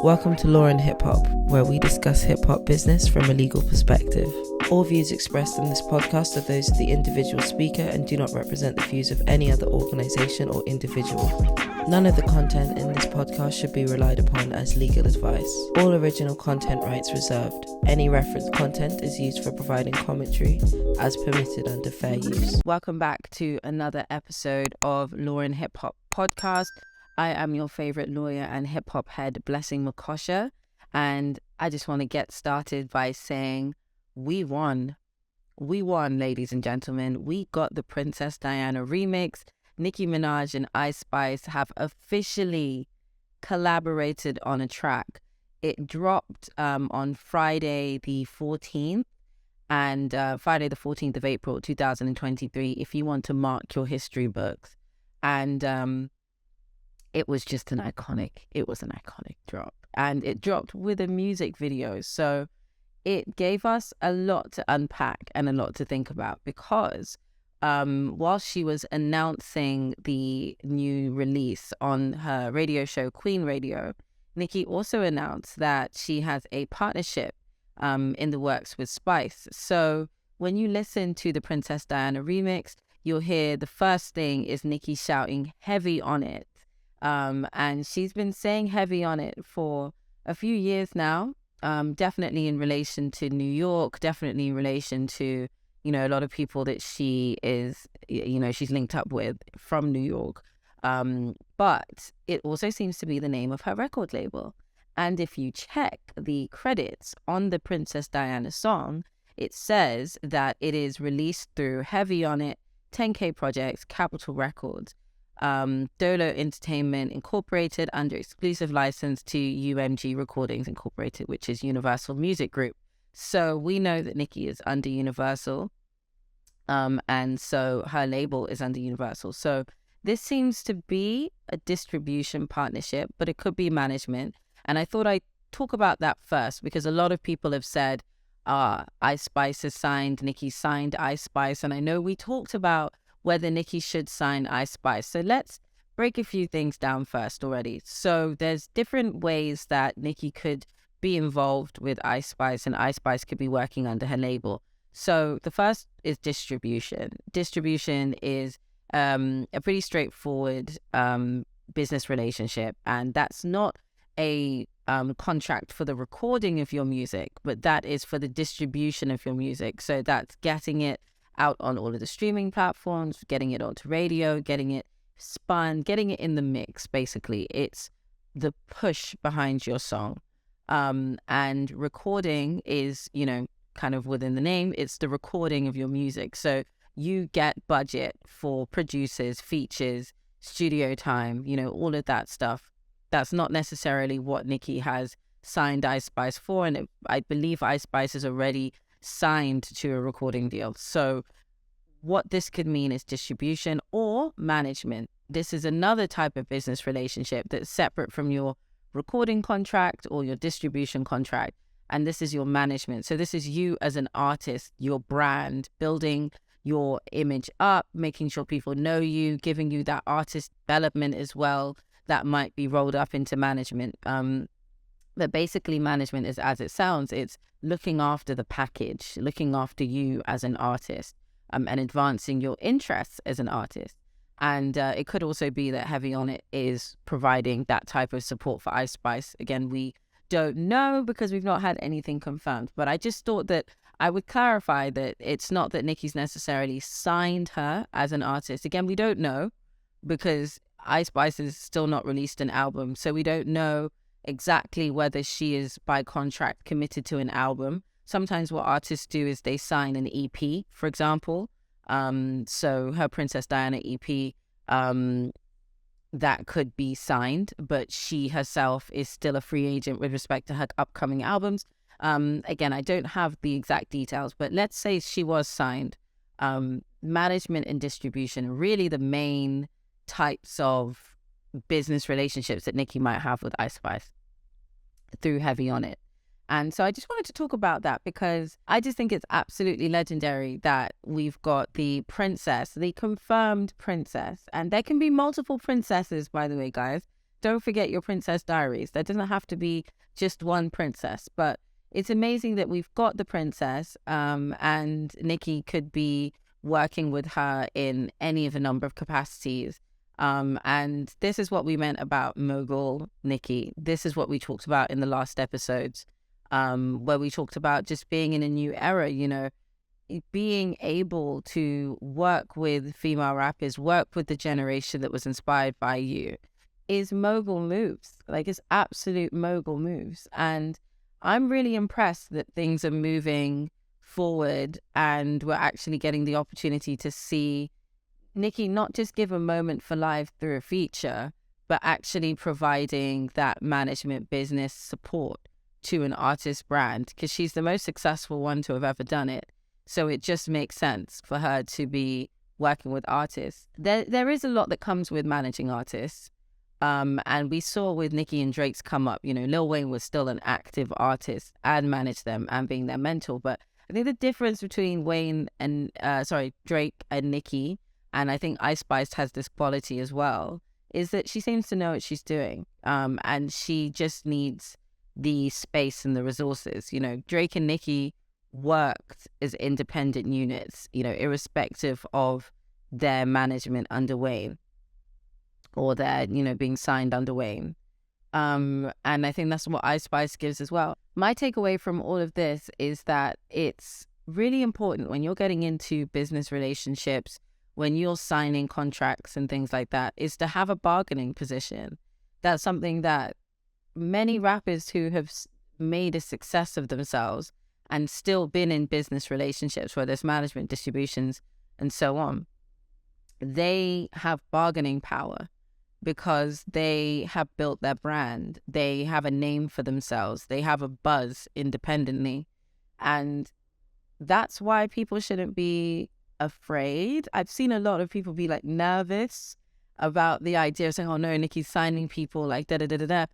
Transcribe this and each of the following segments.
Welcome to Law and Hip Hop, where we discuss hip hop business from a legal perspective. All views expressed in this podcast are those of the individual speaker and do not represent the views of any other organisation or individual. None of the content in this podcast should be relied upon as legal advice. All original content rights reserved. Any referenced content is used for providing commentary as permitted under fair use. Welcome back to another episode of Law and Hip Hop podcast. I am your favorite lawyer and hip hop head, Blessing Mukosha, and I just want to get started by saying we won. We won, ladies and gentlemen. We got the Princess Diana remix. Nicki Minaj and Ice Spice have officially collaborated on a track. It dropped on Friday the 14th, and Friday the 14th of April 2023, if you want to mark your history books. And it was just an iconic drop. And it dropped with a music video. So it gave us a lot to unpack and a lot to think about, because while she was announcing the new release on her radio show, Queen Radio, Nicki also announced that she has a partnership in the works with Spice. So when you listen to the Princess Diana remix, you'll hear the first thing is Nicki shouting heavy on it. And she's been saying heavy on it for a few years now, definitely in relation to New York, definitely in relation to, a lot of people that she is, she's linked up with from New York. But it also seems to be the name of her record label. And if you check the credits on the Princess Diana song, it says that it is released through Heavy on It, 10K Projects, Capitol Records, Dolo Entertainment Incorporated, under exclusive license to UMG Recordings Incorporated, which is Universal Music Group. So we know that Nicki is under Universal, and so her label is under Universal. So this seems to be a distribution partnership, but it could be management. And I thought I'd talk about that first, because a lot of people have said, Ice Spice has signed, Nicki signed Ice Spice. And I know we talked about whether Nicki should sign Ice Spice. So let's break a few things down first already. So there's different ways that Nicki could be involved with Ice Spice, and Ice Spice could be working under her label. So the first is distribution. Distribution is a pretty straightforward business relationship, and that's not a contract for the recording of your music, but that is for the distribution of your music. So that's getting it out on all of the streaming platforms, getting it onto radio, getting it spun, getting it in the mix. Basically, it's the push behind your song. And recording is, kind of within the name, it's the recording of your music. So you get budget for producers, features, studio time, all of that stuff. That's not necessarily what Nicki has signed Ice Spice for. And I believe Ice Spice is already signed to a recording deal. So what this could mean is distribution or management. This is another type of business relationship that's separate from your recording contract or your distribution contract. And this is your management. So this is you as an artist, your brand, building your image up, making sure people know you, giving you that artist development as well. That might be rolled up into management. But basically management is, as it sounds, it's looking after the package, looking after you as an artist, and advancing your interests as an artist. And it could also be that Heavy on It is providing that type of support for Ice Spice. Again, we don't know because we've not had anything confirmed. But I just thought that I would clarify that it's not that Nicki's necessarily signed her as an artist. Again, we don't know, because Ice Spice has still not released an album. So we don't know exactly whether she is by contract committed to an album. Sometimes what artists do is they sign an EP, for example. So her Princess Diana EP, that could be signed, but she herself is still a free agent with respect to her upcoming albums. Again, I don't have the exact details, but let's say she was signed. Management and distribution are really the main types of business relationships that Nicki might have with Ice Spice through Heavy on It. And so I just wanted to talk about that, because I just think it's absolutely legendary that we've got the princess, the confirmed princess, and there can be multiple princesses, by the way, guys. don't forget your princess diaries. There doesn't have to be just one princess, but it's amazing that we've got the princess, and Nicki could be working with her in any of a number of capacities. And this is what we meant about mogul Nicki. This is what we talked about in the last episodes, where we talked about just being in a new era, you know, being able to work with female rappers, work with the generation that was inspired by you, is mogul moves. Like, it's absolute mogul moves. And I'm really impressed that things are moving forward and we're actually getting the opportunity to see Nicki not just give a moment for life through a feature, but actually providing that management business support to an artist brand, because she's the most successful one to have ever done it. So it just makes sense for her to be working with artists. There is a lot that comes with managing artists. And we saw with Nicki and Drake's come up, you know, Lil Wayne was still an active artist and managed them and being their mentor. But I think the difference between Drake and Nicki, and I think Ice Spice has this quality as well, is that she seems to know what she's doing. And she just needs the space and the resources. You know, Drake and Nicki worked as independent units, you know, irrespective of their management under Wayne or their, you know, being signed under Wayne. And I think that's what Ice Spice gives as well. My takeaway from all of this is that it's really important when you're getting into business relationships, when you're signing contracts and things like that, is to have a bargaining position. That's something that many rappers who have made a success of themselves and still been in business relationships where there's management, distributions, and so on, they have bargaining power because they have built their brand. They have a name for themselves. They have a buzz independently. And that's why people shouldn't be afraid. I've seen a lot of people be like nervous about the idea of saying, oh no, Nicki's signing people like da-da-da-da-da.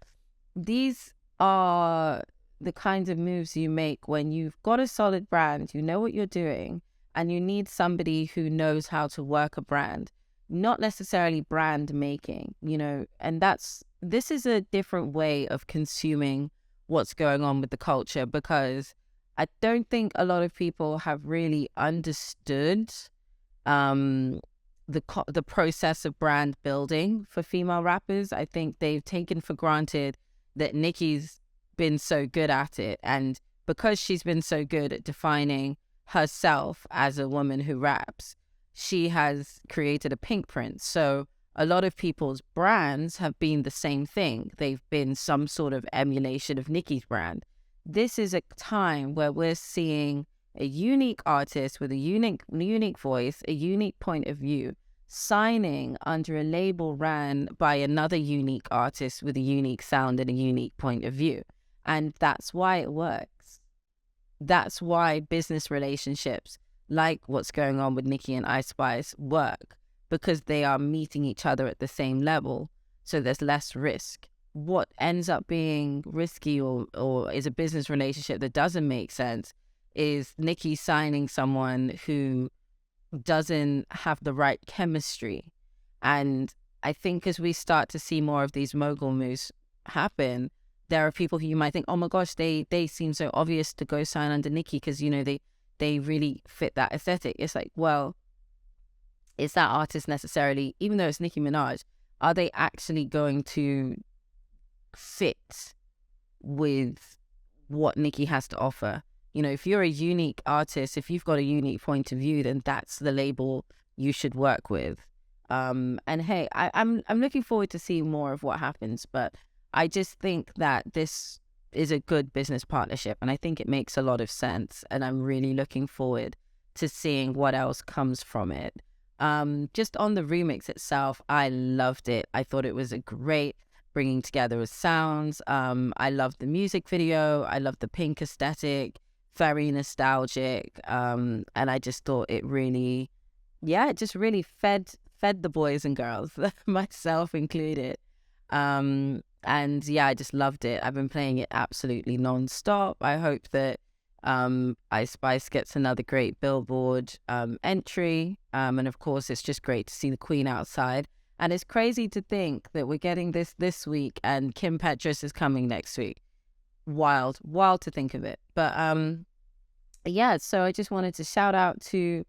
These are the kinds of moves you make when you've got a solid brand, you know what you're doing, and you need somebody who knows how to work a brand, not necessarily brand making, you know. And this is a different way of consuming what's going on with the culture, because I don't think a lot of people have really understood the process of brand building for female rappers. I think they've taken for granted that Nicki's been so good at it, and because she's been so good at defining herself as a woman who raps, she has created a pink print. So a lot of people's brands have been the same thing. They've been some sort of emulation of Nicki's brand. This is a time where we're seeing a unique artist with a unique voice, a unique point of view, signing under a label ran by another unique artist with a unique sound and a unique point of view. And that's why it works. That's why business relationships, like what's going on with Nicki and Ice Spice, work, because they are meeting each other at the same level. So there's less risk. What ends up being risky or is a business relationship that doesn't make sense is Nicki signing someone who doesn't have the right chemistry. And I think as we start to see more of these mogul moves happen, there are people who you might think, oh my gosh, they seem so obvious to go sign under Nicki because, you know, they really fit that aesthetic. It's like, well, is that artist necessarily, even though it's Nicki Minaj, are they actually going to fit with what Nicki has to offer? You know, if you're a unique artist, if you've got a unique point of view, then that's the label you should work with. And hey, I'm looking forward to seeing more of what happens, but I just think that this is a good business partnership, and I think it makes a lot of sense, and I'm really looking forward to seeing what else comes from it. Just on the remix itself, I loved it. I thought it was a great bringing together of sounds. I loved the music video. I loved the pink aesthetic, very nostalgic. And I just thought it really, it just really fed the boys and girls, myself included. And yeah, I just loved it. I've been playing it absolutely non-stop. I hope that Ice Spice gets another great Billboard entry. And of course, it's just great to see the Queen outside. And it's crazy to think that we're getting this week and Kim Petras is coming next week. Wild to think of it. But yeah, so I just wanted to shout out to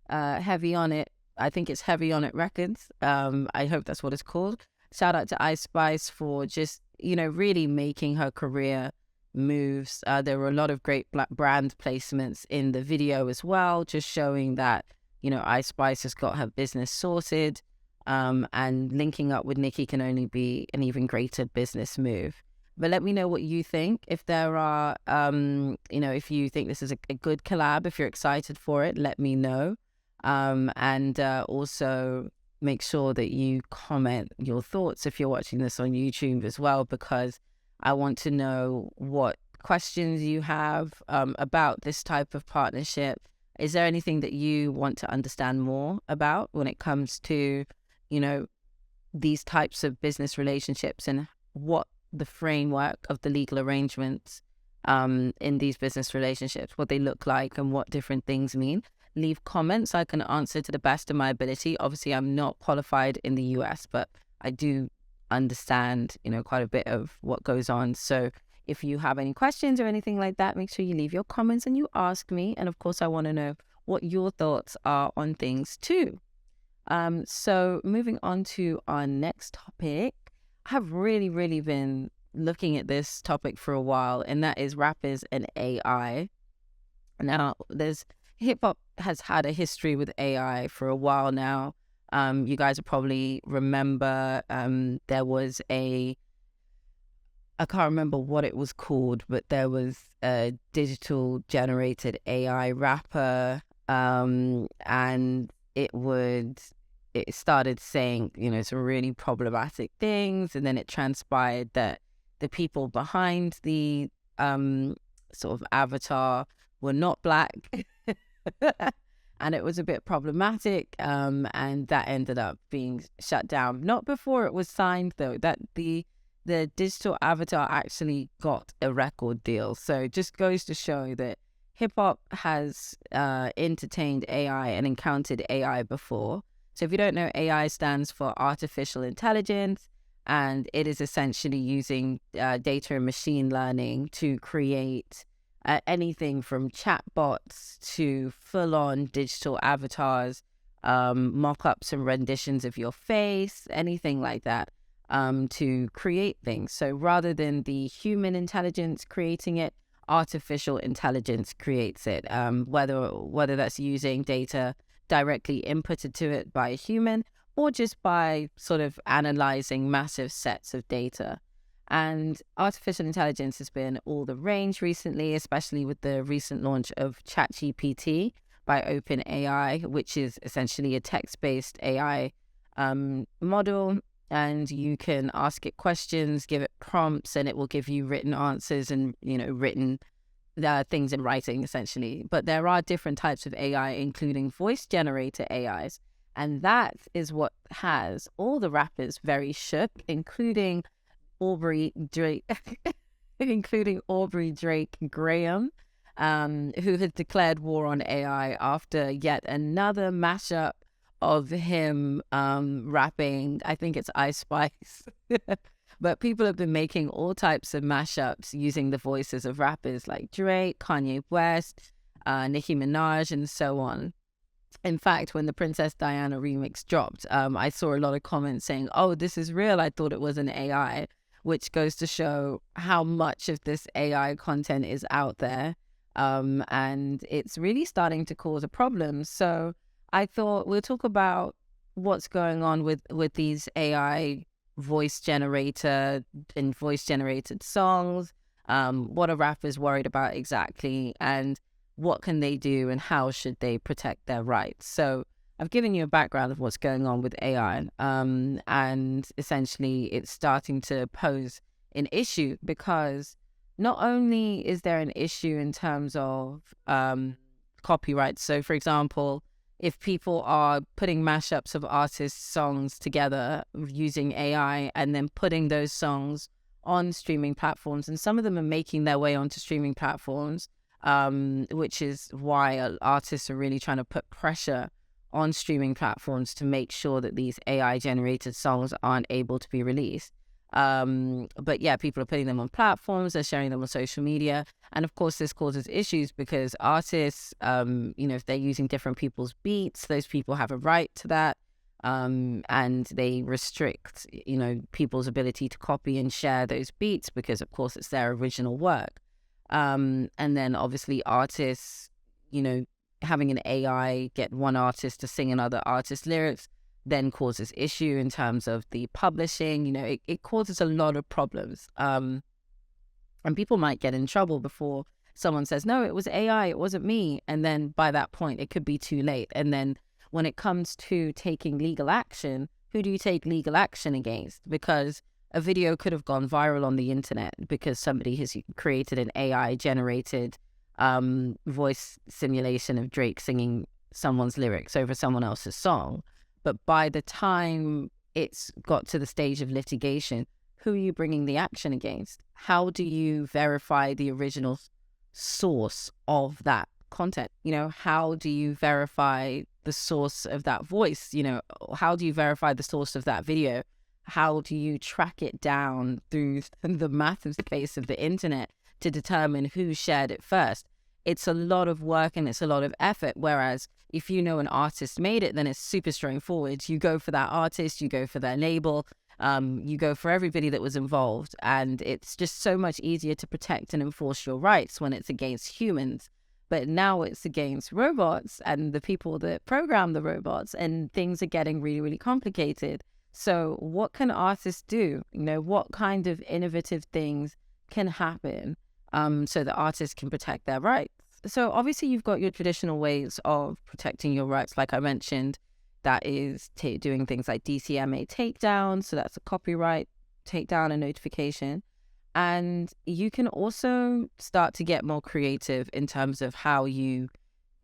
Heavy On It. I think it's Heavy On It Records. I hope that's what it's called. Shout out to Ice Spice for just, really making her career moves. There were a lot of great brand placements in the video as well, just showing that, Ice Spice has got her business sorted. And linking up with Nicki can only be an even greater business move. But let me know what you think. If there are, if you think this is a good collab, if you're excited for it, let me know. And also make sure that you comment your thoughts if you're watching this on YouTube as well, because I want to know what questions you have about this type of partnership. Is there anything that you want to understand more about when it comes to, these types of business relationships and what the framework of the legal arrangements in these business relationships, what they look like and what different things mean? Leave comments. I can answer to the best of my ability. Obviously, I'm not qualified in the US, but I do understand, quite a bit of what goes on. So if you have any questions or anything like that, make sure you leave your comments and you ask me. And of course, I want to know what your thoughts are on things too. So moving on to our next topic, I have really, really been looking at this topic for a while, and that is rappers and AI. Now, hip hop has had a history with AI for a while now. You guys will probably remember there was I can't remember what it was called, but there was a digital generated AI rapper, and it started saying, some really problematic things. And then it transpired that the people behind the sort of avatar were not Black. And it was a bit problematic. And that ended up being shut down. Not before it was signed, though, that the digital avatar actually got a record deal. So it just goes to show that hip hop has entertained AI and encountered AI before. So if you don't know, AI stands for artificial intelligence, and it is essentially using data and machine learning to create anything from chatbots to full-on digital avatars, mock-ups and renditions of your face, anything like that, to create things. So rather than the human intelligence creating it, artificial intelligence creates it, whether that's using data directly inputted to it by a human or just by sort of analyzing massive sets of data. And artificial intelligence has been all the rage recently, especially with the recent launch of ChatGPT by Open A.I, which is essentially a text-based AI model. And you can ask it questions, give it prompts, and it will give you written answers and, written things in writing, essentially. But there are different types of AI, including voice generator AIs. And that is what has all the rappers very shook, including Aubrey Drake Graham, who has declared war on AI after yet another mashup of him rapping, I think it's Ice Spice. But people have been making all types of mashups using the voices of rappers like Drake, Kanye West, Nicki Minaj, and so on. In fact, when the Princess Diana remix dropped, I saw a lot of comments saying, "Oh, this is real. I thought it was an AI," which goes to show how much of this AI content is out there. And it's really starting to cause a problem. So I thought we'll talk about what's going on with these AI voice generator and voice generated songs. What are rappers worried about exactly, and what can they do, and how should they protect their rights? So I've given you a background of what's going on with AI, and essentially it's starting to pose an issue, because not only is there an issue in terms of copyright. So for example, if people are putting mashups of artists' songs together using AI and then putting those songs on streaming platforms, and some of them are making their way onto streaming platforms, which is why artists are really trying to put pressure on streaming platforms to make sure that these AI generated songs aren't able to be released. But yeah, people are putting them on platforms, they're sharing them on social media. And of course, this causes issues because artists, if they're using different people's beats, those people have a right to that. And they restrict, people's ability to copy and share those beats because, of course, it's their original work. And then obviously artists, having an AI get one artist to sing another artist's lyrics then causes issue in terms of the publishing. It causes a lot of problems. And people might get in trouble before someone says, no, it was AI, it wasn't me. And then by that point, it could be too late. And then when it comes to taking legal action, who do you take legal action against? Because a video could have gone viral on the internet because somebody has created an AI generated voice simulation of Drake singing someone's lyrics over someone else's song. But by the time it's got to the stage of litigation, who are you bringing the action against? How do you verify the original source of that content? How do you verify the source of that voice? How do you verify the source of that video? How do you track it down through the massive space of the internet to determine who shared it first? It's a lot of work and it's a lot of effort. Whereas if an artist made it, then it's super straightforward. You go for that artist, you go for their label, you go for everybody that was involved. And it's just so much easier to protect and enforce your rights when it's against humans. But now it's against robots and the people that program the robots, and things are getting really, really complicated. So what can artists do? What kind of innovative things can happen so that artists can protect their rights? So obviously you've got your traditional ways of protecting your rights, like I mentioned, that is doing things like DCMA takedown. So that's a copyright takedown and notification. And you can also start to get more creative in terms of how you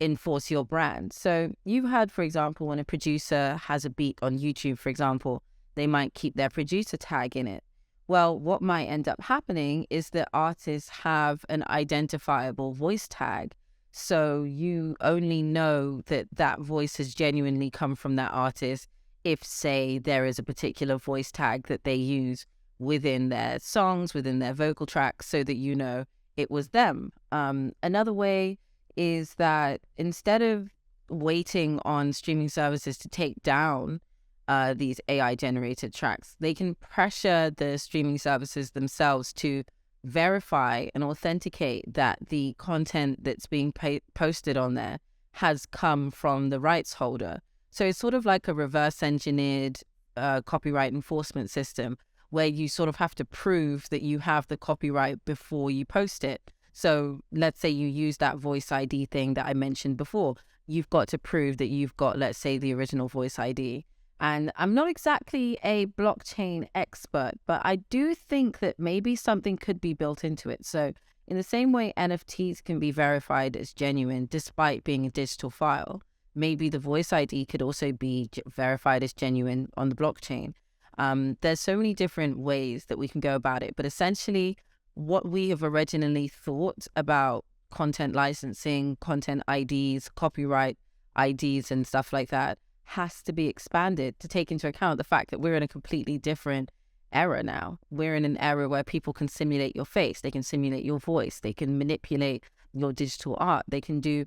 enforce your brand. So you've heard, for example, when a producer has a beat on YouTube, for example, they might keep their producer tag in it. Well, what might end up happening is that artists have an identifiable voice tag. So you only know that that voice has genuinely come from that artist if, say, there is a particular voice tag that they use within their songs, within their vocal tracks, so that it was them. Another way is that instead of waiting on streaming services to take down these AI generated tracks, they can pressure the streaming services themselves to verify and authenticate that the content that's being posted on there has come from the rights holder. So it's sort of like a reverse engineered copyright enforcement system where you sort of have to prove that you have the copyright before you post it. So let's say you use that voice ID thing that I mentioned before. You've got to prove that you've got, let's say, the original voice ID. And I'm not exactly a blockchain expert, but I do think that maybe something could be built into it. So in the same way NFTs can be verified as genuine despite being a digital file, maybe the voice ID could also be verified as genuine on the blockchain. There's so many different ways that we can go about it, but essentially what we have originally thought about content licensing, content IDs, copyright IDs and stuff like that has to be expanded to take into account the fact that we're in a completely different era now. We're in an era where people can simulate your face, they can simulate your voice, they can manipulate your digital art, they can do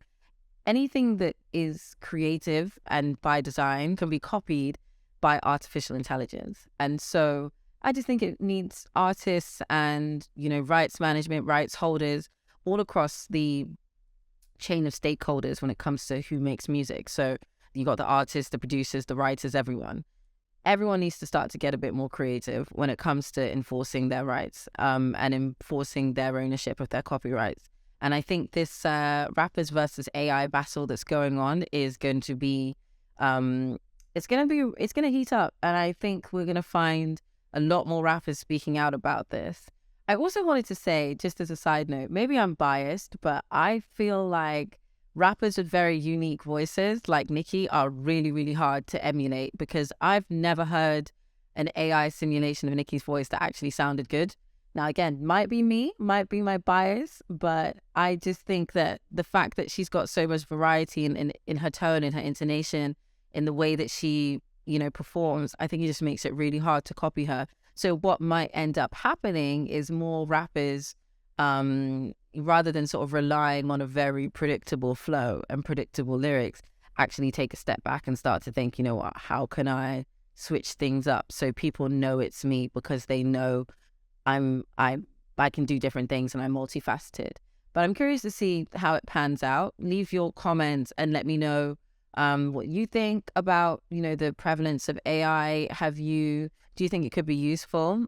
anything that is creative and by design can be copied by artificial intelligence. And so I just think it needs artists and, rights management, rights holders all across the chain of stakeholders when it comes to who makes music. So you got the artists, the producers, the writers, everyone. Everyone needs to start to get a bit more creative when it comes to enforcing their rights and enforcing their ownership of their copyrights. And I think this rappers versus AI battle that's going on is going to be, it's going to heat up. And I think we're going to find a lot more rappers speaking out about this. I also wanted to say, just as a side note, maybe I'm biased, but I feel like rappers with very unique voices like Nicki are really, really hard to emulate because I've never heard an AI simulation of Nicki's voice that actually sounded good. Now, again, might be me, might be my bias, but I just think that the fact that she's got so much variety in her tone and her intonation in the way that she, performs, I think it just makes it really hard to copy her. So what might end up happening is more rappers, rather than sort of relying on a very predictable flow and predictable lyrics, actually take a step back and start to think, what, how can I switch things up so people know it's me, because they know I can do different things and I'm multifaceted. But I'm curious to see how it pans out. Leave your comments and let me know what you think about, the prevalence of AI. Do you think it could be useful?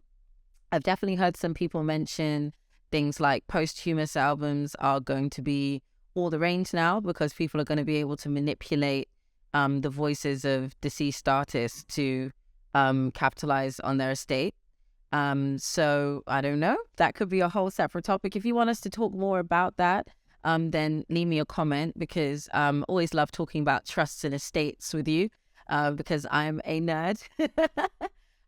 I've definitely heard some people mention things like posthumous albums are going to be all the rage now, because people are going to be able to manipulate the voices of deceased artists to capitalize on their estate. So I don't know. That could be a whole separate topic. If you want us to talk more about that, then leave me a comment, because always love talking about trusts and estates with you, because I'm a nerd.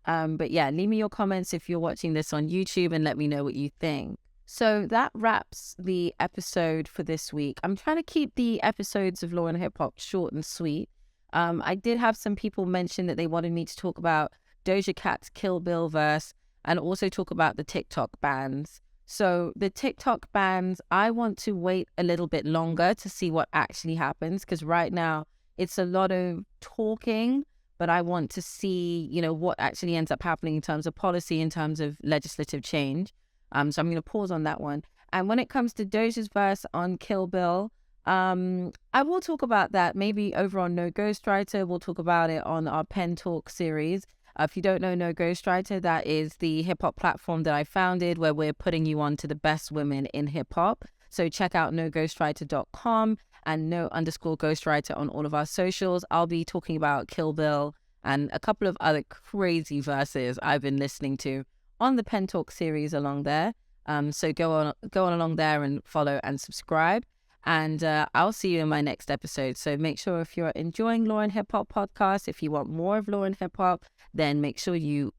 But yeah, leave me your comments if you're watching this on YouTube and let me know what you think. So that wraps the episode for this week. I'm trying to keep the episodes of Law and Hip Hop short and sweet. I did have some people mention that they wanted me to talk about Doja Cat's Kill Bill verse and also talk about the TikTok bans. So the TikTok bans, I want to wait a little bit longer to see what actually happens, because right now it's a lot of talking, but I want to see, what actually ends up happening in terms of policy, in terms of legislative change. So I'm going to pause on that one. And when it comes to Doja's verse on Kill Bill, I will talk about that maybe over on No Ghostwriter. We'll talk about it on our Pen Talk series. If you don't know No Ghostwriter, that is the hip hop platform that I founded, where we're putting you on to the best women in hip hop. So check out noghostwriter.com and no_ghostwriter on all of our socials. I'll be talking about Kill Bill and a couple of other crazy verses I've been listening to on the Pen Talk series along there. So go on along there and follow and subscribe. And I'll see you in my next episode. So make sure, if you're enjoying Law and Hip Hop podcast, if you want more of Law and Hip Hop, then make sure you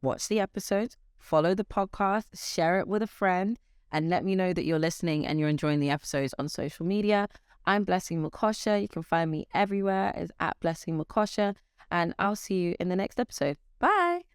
watch the episode, follow the podcast, share it with a friend, and let me know that you're listening and you're enjoying the episodes on social media. I'm Blessing Mukosha. You can find me everywhere as @Blessing Mukosha. And I'll see you in the next episode.